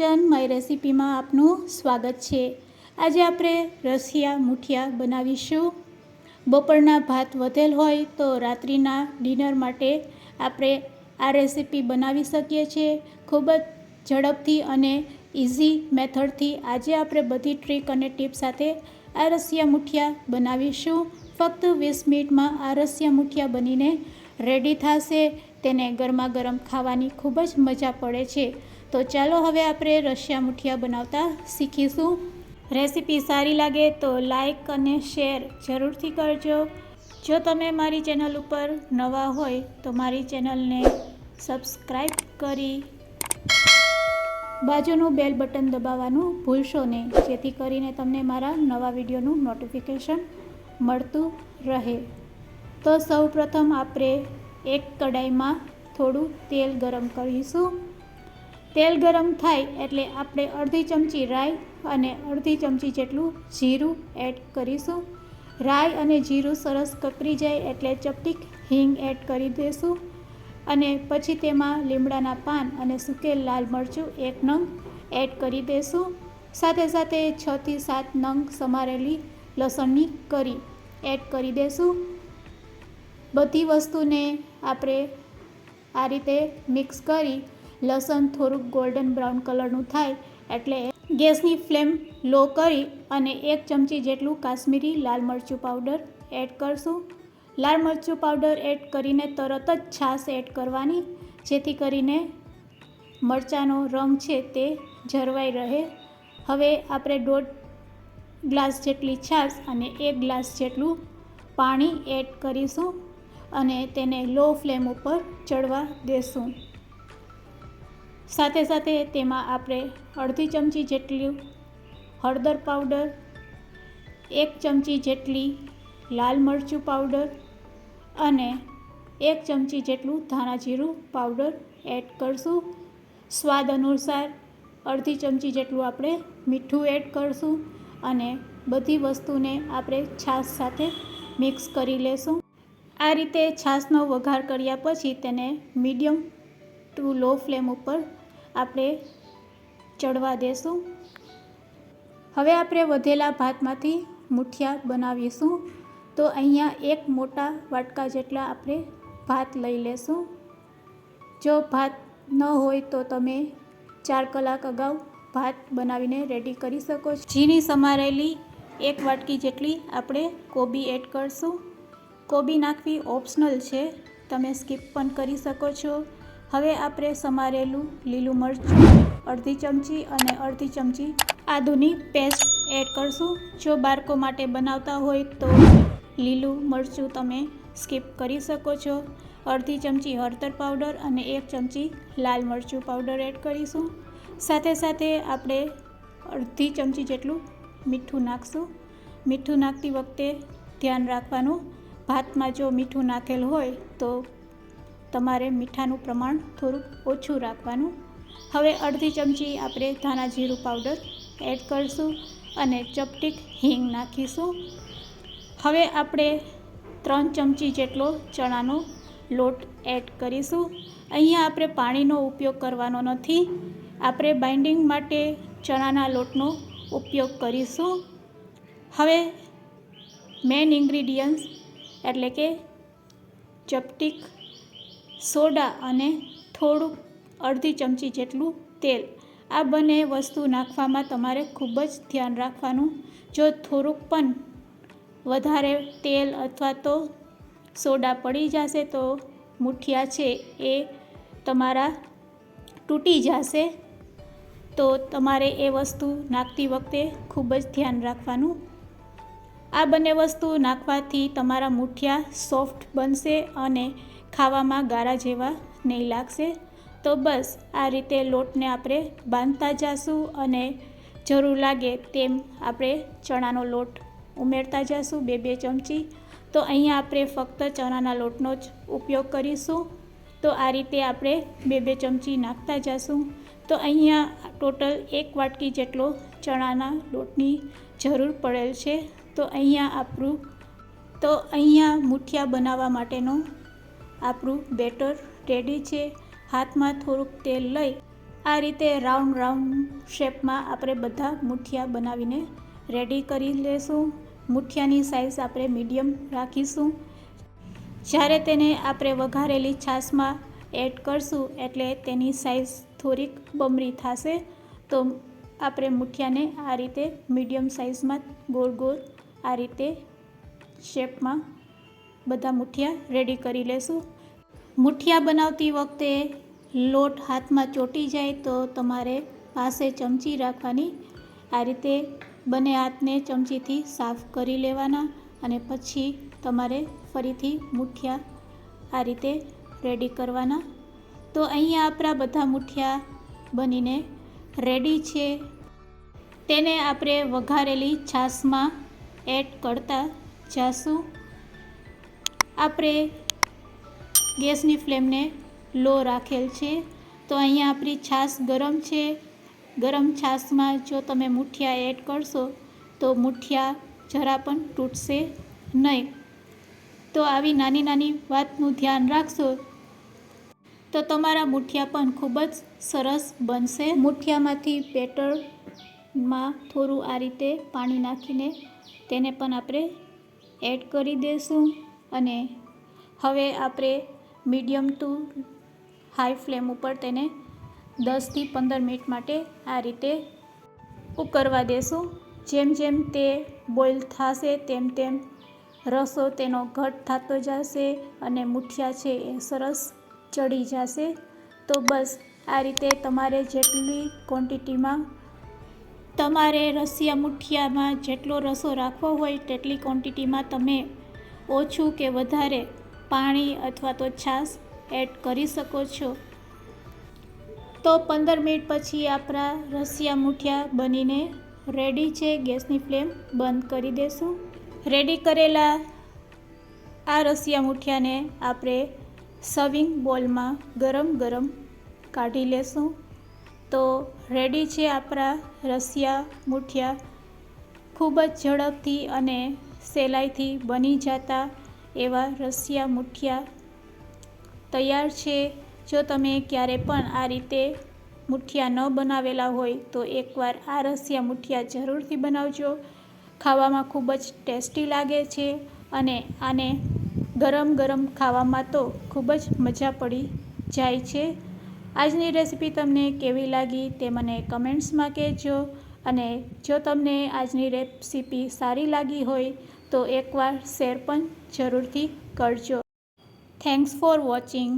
Kitchen my રેસીપીમાં આપનું સ્વાગત છે। આજે આપણે રસિયા મુઠિયા બનાવીશું। બપોરના ભાત વધેલ હોય તો રાત્રિના ડિનર માટે આપણે આ રેસીપી બનાવી શકીએ છીએ। ખૂબ જ ઝડપથી અને ઇઝી મેથડથી આજે આપણે બધી ટ્રીક અને ટીપ સાથે આ રસિયા મુઠિયા બનાવીશું। ફક્ત 20 મિનિટમાં આ રસિયા મુઠિયા બનીને રેડી થશે। તેને ગરમા ગરમ ખાવાની ખૂબ જ મજા પડે છે। તો ચાલો હવે આપણે રસિયા મુઠિયા બનાવતા શીખીશું। રેસીપી સારી લાગે તો લાઈક અને શેર જરૂરથી કરજો। જો તમે મારી ચેનલ ઉપર નવા હોય તો મારી ચેનલને સબસ્ક્રાઈબ કરી બાજુનું બેલ બટન દબાવવાનું ભૂલશો નહીં, જેથી કરીને તમને મારા નવા વિડીયોનું નોટિફિકેશન મળતું રહે। તો સૌપ્રથમ આપણે એક કડાઈમાં થોડું તેલ ગરમ કરીશું। તેલ ગરમ થાય એટલે આપણે અડધી ચમચી રાઈ અને અડધી ચમચી જેટલું જીરું એડ કરીશું। રાઈ અને જીરું સરસ કકરી જાય એટલે ચપટીક હિંગ એડ કરી દઈશું અને પછી તેમાં લીમડાના પાન અને સૂકેલ લાલ મરચું 1 નંગ એડ કરી દઈશું। સાથે સાથે 6 થી 7 નંગ સમારેલી લસણની કરી એડ કરી દઈશું। બધી વસ્તુને આપણે આ રીતે મિક્સ કરી લસણ થોડુંક ગોલ્ડન બ્રાઉન કલરનું થાય એટલે ગેસની ફ્લેમ લો કરી અને 1 ચમચી જેટલું કાશ્મીરી લાલ મરચું પાવડર એડ કરશું। લાલ મરચું પાવડર એડ કરીને તરત જ છાશ એડ કરવાની, જેથી કરીને મરચાંનો રંગ છે તે જળવાઈ રહે। હવે આપણે 1.5 ગ્લાસ જેટલી છાશ અને 1 ગ્લાસ જેટલું પાણી એડ કરીશું અને તેને લો ફ્લેમ ઉપર ચડવા દેશું। સાથે સાથે તેમાં આપણે અડધી ચમચી જેટલું હળદર પાવડર, 1 ચમચી જેટલી લાલ મરચું પાવડર અને 1 ચમચી જેટલું ધાણા જીરું પાવડર એડ કરશું। સ્વાદ અનુસાર અડધી ચમચી જેટલું આપણે મીઠું એડ કરશું અને બધી વસ્તુને આપણે છાશ સાથે મિક્સ કરી લેશું। આ રીતે છાશનો વઘાર કર્યા પછી તેને મીડિયમ ટુ લો ફ્લેમ ઉપર આપણે ચડવા દેશું। હવે આપણે વધેલા ભાતમાંથી મુઠિયા બનાવીશું। તો અહીંયા 1 મોટા વાટકા જેટલા આપણે ભાત લઈ લેશું। જો ભાત ન હોય તો તમે 4 કલાક અગાઉ ભાત બનાવીને રેડી કરી શકો છો। ઝીણી સમારેલી 1 વાટકી જેટલી આપણે કોબી એડ કરશું। કોબી નાખવી ઓપ્શનલ છે, તમે સ્કીપ પણ કરી શકો છો। હવે આપણે સમારેલું લીલું મરચું અડધી ચમચી અને અડધી ચમચી આદુની પેસ્ટ એડ કરશું। જો બાળકો માટે બનાવતા હોય તો લીલું મરચું તમે સ્કીપ કરી શકો છો। અડધી ચમચી હળદર પાવડર અને 1 ચમચી લાલ મરચું પાવડર એડ કરીશું। સાથે સાથે આપણે અડધી ચમચી જેટલું મીઠું નાખશું। મીઠું નાખતી વખતે ધ્યાન રાખવાનું, ભાતમાં જો મીઠું નાખેલ હોય તો તમારે મીઠાનું પ્રમાણ થોડુંક ઓછું રાખવાનું। હવે અડધી ચમચી આપણે ધાણા જીરું પાવડર એડ કરીશું અને ચપટીક હિંગ નાખીશું। હવે આપણે 3 ચમચી જેટલો ચણાનો લોટ એડ કરીશું। અહીંયા આપણે પાણીનો ઉપયોગ કરવાનો નથી, આપણે બાઇન્ડિંગ માટે ચણાના લોટનો ઉપયોગ કરીશું। હવે મેઇન ઇન્ગ્રીડિયન્ટ્સ એટલે કે ચપટીક સોડા અને થોડુંક અડધી ચમચી જેટલું તેલ, આ બંને વસ્તુ નાખવામાં તમારે ખૂબ જ ધ્યાન રાખવાનું। જો થોડુંક પણ વધારે તેલ અથવા તો સોડા પડી જશે તો મુઠિયા છે એ તમારા તૂટી જશે। તો તમારે એ વસ્તુ નાખતી વખતે ખૂબ જ ધ્યાન રાખવાનું। આ બંને વસ્તુ નાખવાથી તમારા મુઠિયા સોફ્ટ બનશે અને ખાવામાં ગારા જેવા નહીં લાગશે। તો બસ આ રીતે લોટને આપણે બાંધતા જઈશું અને જરૂર લાગે તેમ આપણે ચણાનો લોટ ઉમેરતા જઈશું 2-2 ચમચી। તો અહીંયા આપણે ફક્ત ચણાના લોટનો જ ઉપયોગ કરીશું। તો આ રીતે આપણે 2-2 ચમચી નાખતા જઈશું। તો અહીંયા ટોટલ 1 વાટકી જેટલો ચણાના લોટની જરૂર પડેલ છે। તો અહીંયા મુઠિયા બનાવવા માટેનું આપણું બેટર રેડી છે। હાથમાં થોડુંક તેલ લઈ આ રીતે રાઉન્ડ શેપમાં આપણે બધા મુઠિયા બનાવીને રેડી કરી લેશું. મુઠિયાની સાઇઝ આપણે મીડિયમ રાખીશું. જ્યારે તેને આપણે વઘારેલી છાશમાં એડ કરશું એટલે તેની સાઇઝ થોડીક બમણી થશે. તો આપણે મુઠિયાને આ રીતે મીડિયમ સાઇઝમાં ગોળ આ રીતે શેપમાં બધા મુઠિયા રેડી કરી લેશું. મુઠિયા બનાવતી વખતે લોટ હાથમાં ચોંટી જાય તો તમારે પાસે ચમચી રાખવાની. આ રીતે બંને હાથને ચમચીથી સાફ કરી લેવાના અને પછી તમારે ફરીથી મુઠિયા આ રીતે રેડી કરવાના. તો અહીંયા આપણા બધા મુઠિયા બનીને રેડી છે. તેને આપણે વઘારેલી છાશમાં એડ કરતા જાશું. આપણે ગેસની ફ્લેમને લો રાખેલ છે. તો અહીંયા આપણી છાશ ગરમ છે. ગરમ છાશમાં જો તમે મુઠિયા એડ કરશો તો મુઠિયા જરા પણ તૂટશે નહીં. તો આવી નાની વાતનું ધ્યાન રાખશો તો તમારા મુઠિયા પણ ખૂબ જ સરસ બનશે. મુઠિયામાંથી બેટરમાં થોડું આ રીતે પાણી નાખીને તેને પણ આપણે એડ કરી દઈશું અને હવે આપણે મીડિયમ ટુ હાઈ ફ્લેમ ઉપર તેને 10થી 15 મિનિટ માટે આ રીતે ઉકળવા દેશું. જેમ તે બોઇલ થશે તેમ રસો તેનો ઘટ થતો જશે અને મુઠિયા છે એ સરસ ચડી જશે. તો બસ આ રીતે તમારે જેટલી ક્વોન્ટિટીમાં તમારે રસિયા મુઠિયામાં જેટલો રસો રાખવો હોય તેટલી ક્વોન્ટિટીમાં તમે ઓછું કે વધારે પાણી અથવા તો છાશ એડ કરી શકો છો. તો 15 મિનિટ પછી આપણા રસિયા મુઠિયા બનીને રેડી છે. ગેસની ફ્લેમ બંધ કરી દેશું. રેડી કરેલા આ રસિયા મુઠિયાને આપણે સર્વિંગ બોલમાં ગરમ કાઢી લેશું. તો રેડી છે આપણા રસિયા મુઠિયા. ખૂબ જ ઝડપથી અને સહેલાઈથી બની જતા એવા રસિયા મુઠિયા તૈયાર છે. જો તમે ક્યારે પણ આ રીતે મુઠિયા ન બનાવેલા હોય તો એકવાર આ રસિયા મુઠિયા જરૂરથી બનાવજો. ખાવામાં ખૂબ જ ટેસ્ટી લાગે છે અને આને ગરમ ખાવામાં તો ખૂબ જ મજા પડી જાય છે. આજની રેસીપી તમને કેવી લાગી તે મને કમેન્ટ્સમાં કહેજો અને જો તમને આજની રેસીપી સારી લાગી હોય તો એકવાર શેર પણ જરૂરથી કરજો. Thanks for watching.